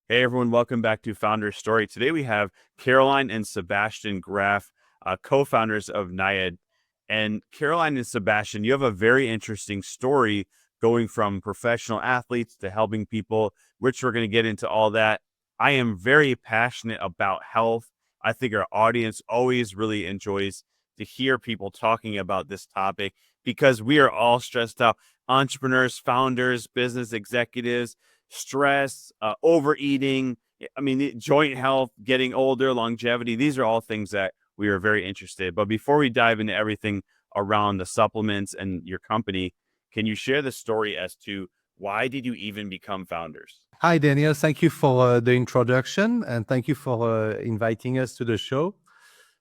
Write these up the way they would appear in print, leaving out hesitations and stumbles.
Hey everyone, welcome back to Founder's Story. Today we have Caroline and Sebastian Graeff, co-founders of NIAID. And Caroline and Sebastian, you have a very interesting story going from professional athletes to helping people, which we're going to get into all that. I am very passionate about health. I think our audience always really enjoys to hear people talking about this topic because we are all stressed out. Entrepreneurs, founders, business executives, stress, overeating. I mean, joint health, getting older, longevity. These are all things that we are very interested in. But before we dive into everything around the supplements and your company, can you share the story as to why did you even become founders? Hi, Daniel. Thank you for the introduction and thank you for inviting us to the show.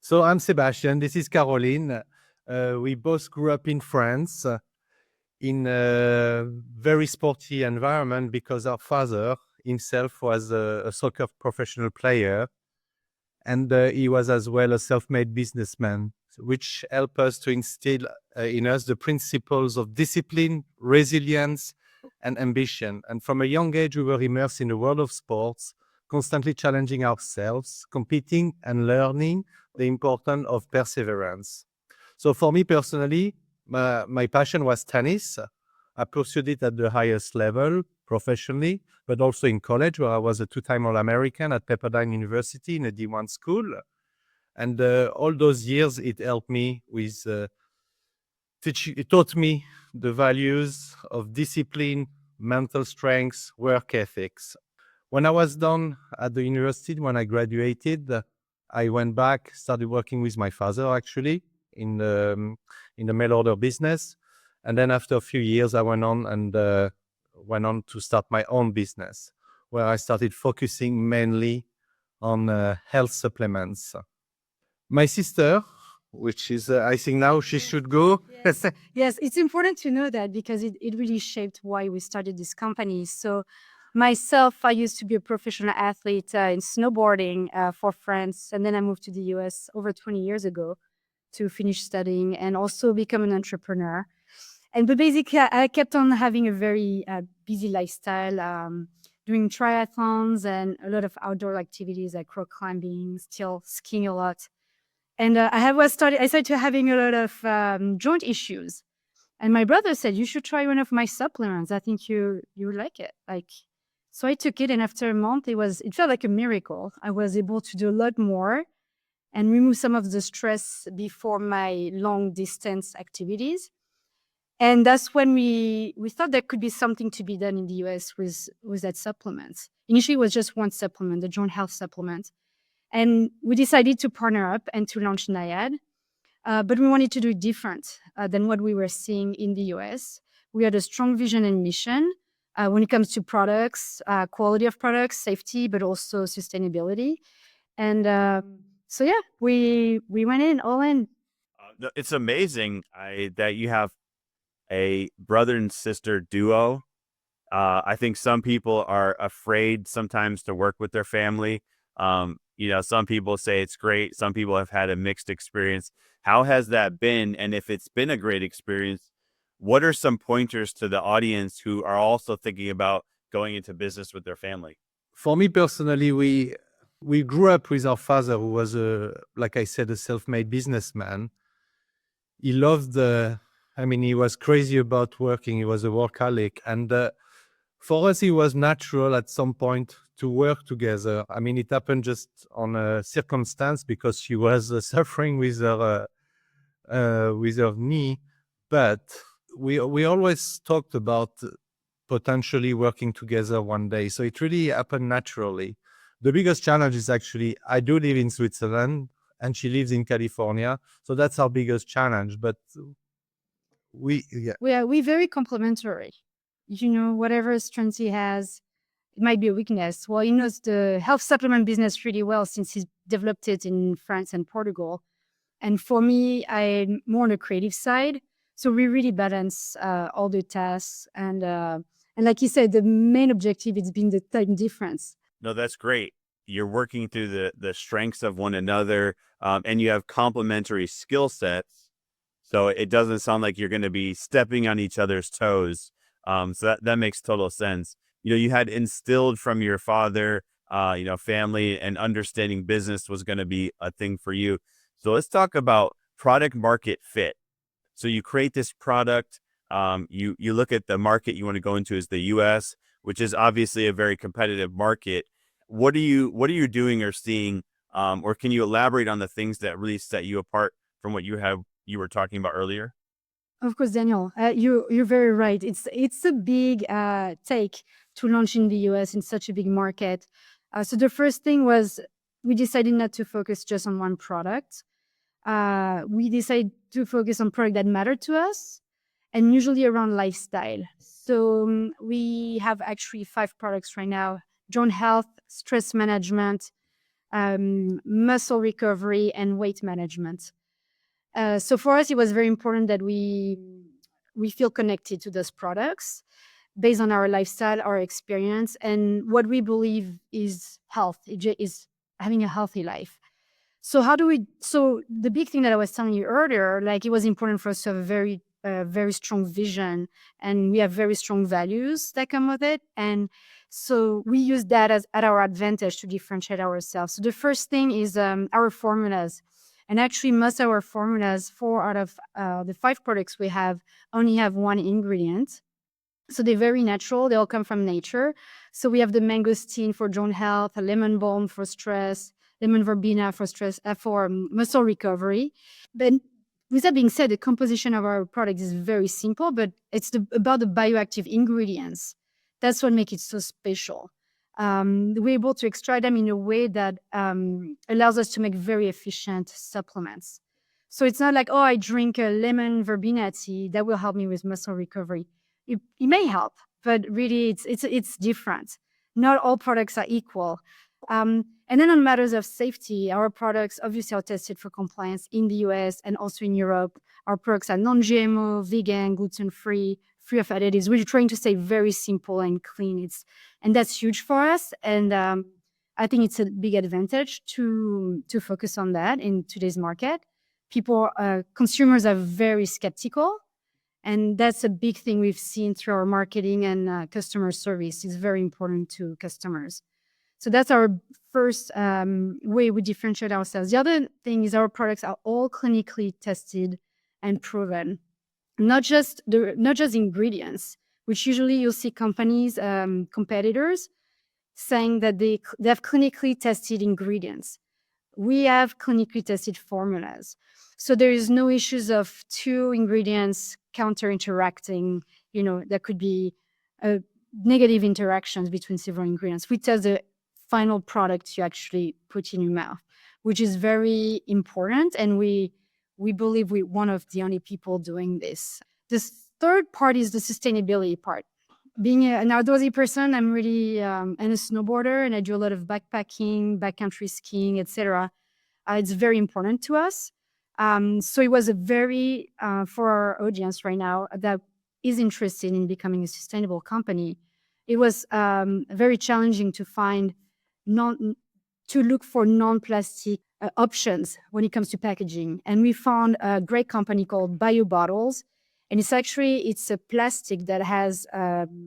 So I'm Sebastian. This is Caroline. We both grew up in France in a very sporty environment because our father himself was a soccer professional player, and he was as well a self-made businessman, which helped us to instill in us the principles of discipline, resilience, and ambition. And from a young age, we were immersed in the world of sports, constantly challenging ourselves, competing and learning the importance of perseverance. So for me personally, my passion was tennis. I pursued it at the highest level professionally, but also in college, where I was a two-time All-American at Pepperdine University in a D1 school. And all those years, it helped me with it taught me the values of discipline, mental strength, work ethics. When I was done at the university, when I graduated, I went back, started working with my father actually in the mail order business. And then after a few years, I went on to start my own business, where I started focusing mainly on health supplements. My sister, which is, I think now she should go. Yes. Yes, it's important to know that because it really shaped why we started this company. So myself, I used to be a professional athlete in snowboarding for France. And then I moved to the US over 20 years ago to finish studying and also become an entrepreneur. But basically, I kept on having a very busy lifestyle, doing triathlons and a lot of outdoor activities like rock climbing, still skiing a lot. And I started to having a lot of joint issues. And my brother said, you should try one of my supplements. I think you would like it. So I took it, and after a month, it felt like a miracle. I was able to do a lot more and remove some of the stress before my long distance activities. And that's when we thought there could be something to be done in the US with that supplement. Initially, it was just one supplement, the joint health supplement. And we decided to partner up and to launch NIAID. But we wanted to do it different than what we were seeing in the US. We had a strong vision and mission when it comes to products, quality of products, safety, but also sustainability. And so, yeah, we went in all in. It's amazing that you have a brother and sister duo. I think some people are afraid sometimes to work with their family. Some people say it's great. Some people have had a mixed experience. How has that been? And if it's been a great experience, what are some pointers to the audience who are also thinking about going into business with their family? For me personally, we grew up with our father, who was like I said, a self-made businessman. He loved he was crazy about working. He was a workaholic. And for us, it was natural at some point to work together. I mean, it happened just on a circumstance because she was suffering with her knee. But we always talked about potentially working together one day. So it really happened naturally. The biggest challenge is actually, I do live in Switzerland and she lives in California. So that's our biggest challenge. But we're very complementary. Whatever strengths he has, it might be a weakness. Well, he knows the health supplement business really well since he's developed it in France and Portugal. And for me, I'm more on the creative side. So we really balance all the tasks. And like you said, the main objective is being the time difference. No, that's great. You're working through the strengths of one another, and you have complementary skill sets. So it doesn't sound like you're going to be stepping on each other's toes. So that makes total sense. You had instilled from your father family and understanding business was going to be a thing for you. So let's talk about product market fit. So you create this product, you look at the market you want to go into is the US, which is obviously a very competitive market. What are you doing or seeing, or can you elaborate on the things that really set you apart from what you were talking about earlier? Of course, Daniel, you're very right. It's a big take to launch in the US in such a big market. So the first thing was we decided not to focus just on one product. We decided to focus on product that mattered to us, and usually around lifestyle. So we have actually 5 products right now: joint health, stress management, muscle recovery, and weight management. So for us, it was very important that we feel connected to those products based on our lifestyle, our experience, and what we believe is health, is having a healthy life. So the big thing that I was telling you earlier, like, it was important for us to have a very strong vision, and we have very strong values that come with it. And so we use that as at our advantage to differentiate ourselves. So the first thing is our formulas. And actually, most of our formulas, 4 out of the 5 products we have, only have 1 ingredient. So they're very natural. They all come from nature. So we have the mangosteen for joint health, a lemon balm for stress, lemon verbena for stress, for muscle recovery. But with that being said, the composition of our product is very simple, but it's about the bioactive ingredients. That's what makes it so special. We're able to extract them in a way that allows us to make very efficient supplements. So it's not like, oh, I drink a lemon verbena tea that will help me with muscle recovery. It may help, but really it's different. Not all products are equal. And then on matters of safety, our products obviously are tested for compliance in the US and also in Europe. Our products are non-GMO, vegan, gluten-free, free of additives. We're trying to stay very simple and clean. And that's huge for us. And I think it's a big advantage to focus on that in today's market. Consumers are very skeptical. And that's a big thing we've seen through our marketing and customer service. It's very important to customers. So that's our first way we differentiate ourselves. The other thing is our products are all clinically tested and proven. Not just ingredients, which usually you'll see companies, competitors, saying that they have clinically tested ingredients. We have clinically tested formulas. So there is no issues of 2 ingredients counter-interacting. There could be negative interactions between several ingredients. We test the final product you actually put in your mouth, which is very important. And we believe we're one of the only people doing this. This third part is the sustainability part. Being an outdoorsy person, I'm really and a snowboarder, and I do a lot of backpacking, backcountry skiing, etc. It's very important to us. So it was a very, for our audience right now that is interested in becoming a sustainable company, it was very challenging to find look for non-plastic options when it comes to packaging. And we found a great company called Bio Bottles. And it's a plastic that has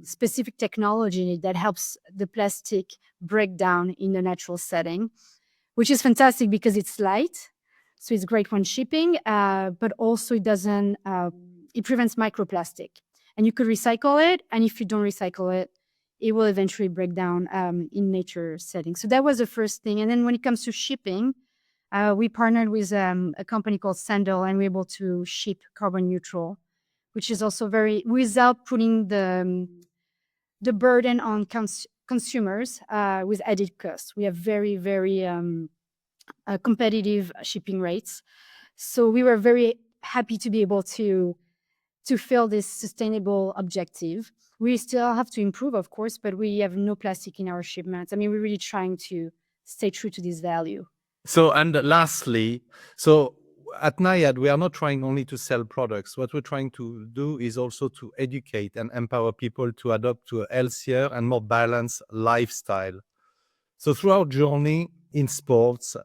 specific technology in it that helps the plastic break down in a natural setting, which is fantastic because it's light. So it's great when shipping, but also it prevents microplastic. And you could recycle it. And if you don't recycle it, it will eventually break down in nature settings. So that was the first thing. And then when it comes to shipping, we partnered with a company called Sandal, and we're able to ship carbon neutral, which is also without putting the burden on consumers with added costs. We have very, very competitive shipping rates. So we were very happy to be able to fill this sustainable objective. We still have to improve, of course, but we have no plastic in our shipments. I mean, we're really trying to stay true to this value. So, and lastly, at NIAID, we are not trying only to sell products. What we're trying to do is also to educate and empower people to adopt to a healthier and more balanced lifestyle. So through our journey in sports,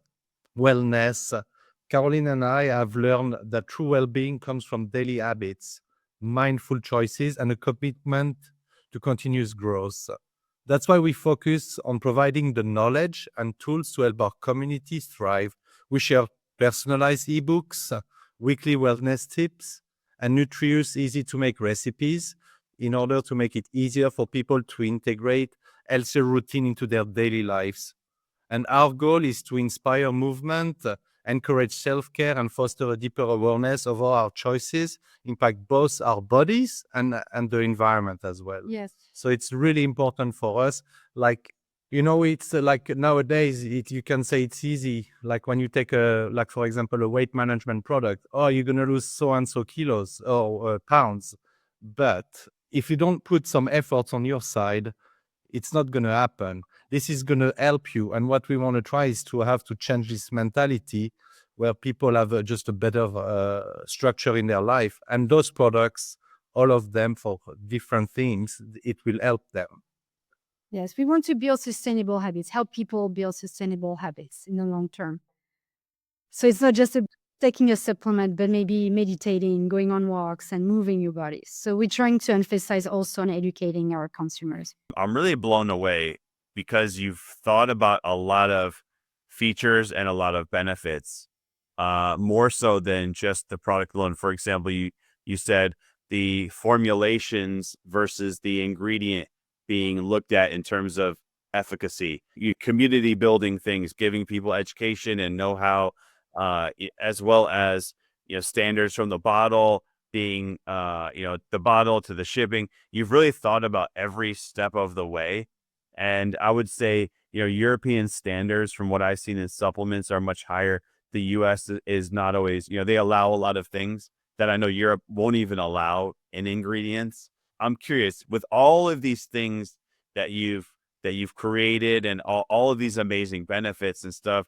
wellness, Caroline and I have learned that true well-being comes from daily habits, mindful choices, and a commitment to continuous growth. That's why we focus on providing the knowledge and tools to help our communities thrive. We share personalized ebooks, weekly wellness tips, and nutritious, easy-to-make recipes in order to make it easier for people to integrate healthier routine into their daily lives. And our goal is to inspire movement, encourage self-care, and foster a deeper awareness of all our choices, impact both our bodies and the environment as well. Yes. So it's really important for us. Like, it's like nowadays, you can say it's easy. Like when you take for example, a weight management product, oh, you're going to lose so and so kilos or pounds. But if you don't put some efforts on your side, it's not going to happen. This is going to help you. And what we want to try is to have to change this mentality where people have just a better structure in their life. And those products, all of them for different things, it will help them. Yes, we want to build sustainable habits, help people build sustainable habits in the long term. So it's not just taking a supplement, but maybe meditating, going on walks, and moving your body. So we're trying to emphasize also on educating our consumers. I'm really blown away because you've thought about a lot of features and a lot of benefits, more so than just the product alone. For example, you said the formulations versus the ingredient being looked at in terms of efficacy, community building things, giving people education and know-how, as well as standards from the bottle being the bottle to the shipping. You've really thought about every step of the way. And I would say European standards, from what I've seen in supplements, are much higher. The US is not always, they allow a lot of things that I know Europe won't even allow in ingredients. I'm curious, with all of these things that you've created and all of these amazing benefits and stuff,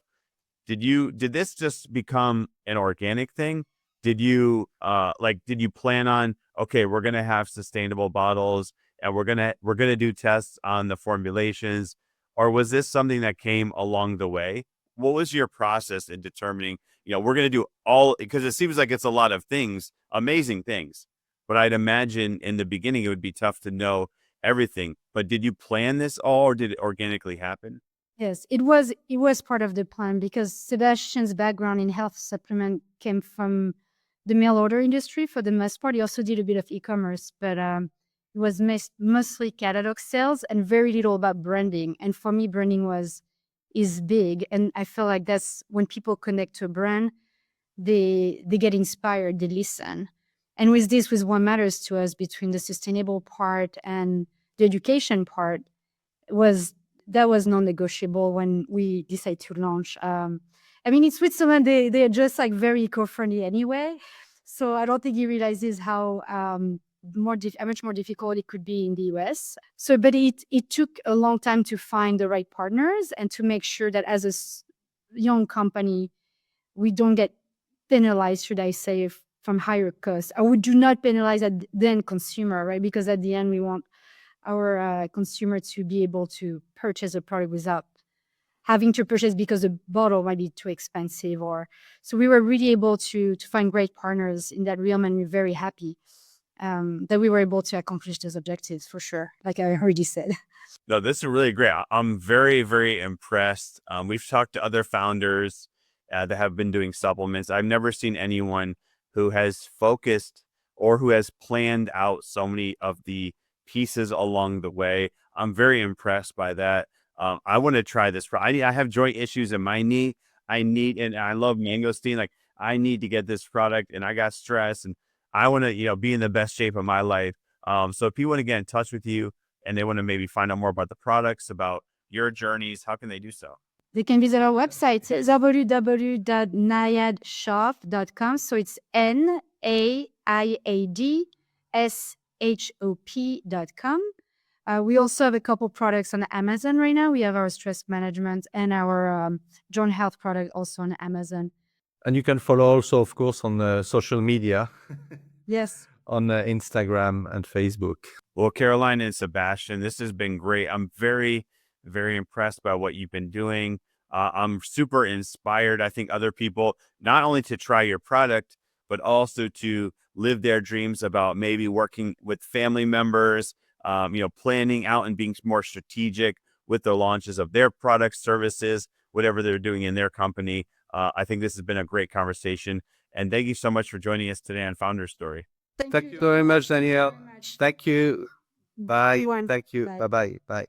did this just become an organic thing? Did you plan on, okay, we're going to have sustainable bottles and we're going to do tests on the formulations, or was this something that came along the way? What was your process in determining, we're going to do all, because it seems like it's a lot of things, amazing things, but I'd imagine in the beginning it would be tough to know everything. But did you plan this all, or did it organically happen? Yes, it was part of the plan because Sebastian's background in health supplement came from the mail order industry for the most part. He also did a bit of e-commerce, but it was mostly catalog sales and very little about branding. And for me, branding is big, and I feel like that's when people connect to a brand, they get inspired, they listen. And with what matters to us between the sustainable part and the education part was non-negotiable when we decided to launch. I mean, in Switzerland, they're just like very eco-friendly anyway. So I don't think he realizes how much more difficult it could be in the US. So, but it took a long time to find the right partners and to make sure that as a young company, we don't get penalized, should I say, from higher costs. Or we do not penalize the end consumer, right? Because at the end, we want our consumer to be able to purchase a product without having to purchase because the bottle might be too expensive. So we were really able to find great partners in that realm, and we're very happy that we were able to accomplish those objectives, for sure, like I already said. No, this is really great. I'm very, very impressed. We've talked to other founders that have been doing supplements. I've never seen anyone who has focused or who has planned out so many of the pieces along the way. I'm very impressed by that. I want to try this. I have joint issues in my knee. And I love mangosteen. Like, I need to get this product, and I got stress, and I want to, be in the best shape of my life. So if you want to get in touch with you and they want to maybe find out more about the products, about your journeys, how can they do so? They can visit our website, www.niaidshop.com. So it's NAIADSHOP.com. We also have a couple products on Amazon right now. We have our stress management and our joint health product also on Amazon. And you can follow also, of course, on social media. Yes. On Instagram and Facebook. Well, Caroline and Sebastian, this has been great. I'm very, very impressed by what you've been doing. I'm super inspired. I think other people, not only to try your product, but also to live their dreams about maybe working with family members, planning out and being more strategic with the launches of their products, services, whatever they're doing in their company. I think this has been a great conversation. And thank you so much for joining us today on Founder Story. Thank you very much, Daniel. very much. Thank you. Bye. Everyone. Thank you. Bye. Bye-bye. Bye.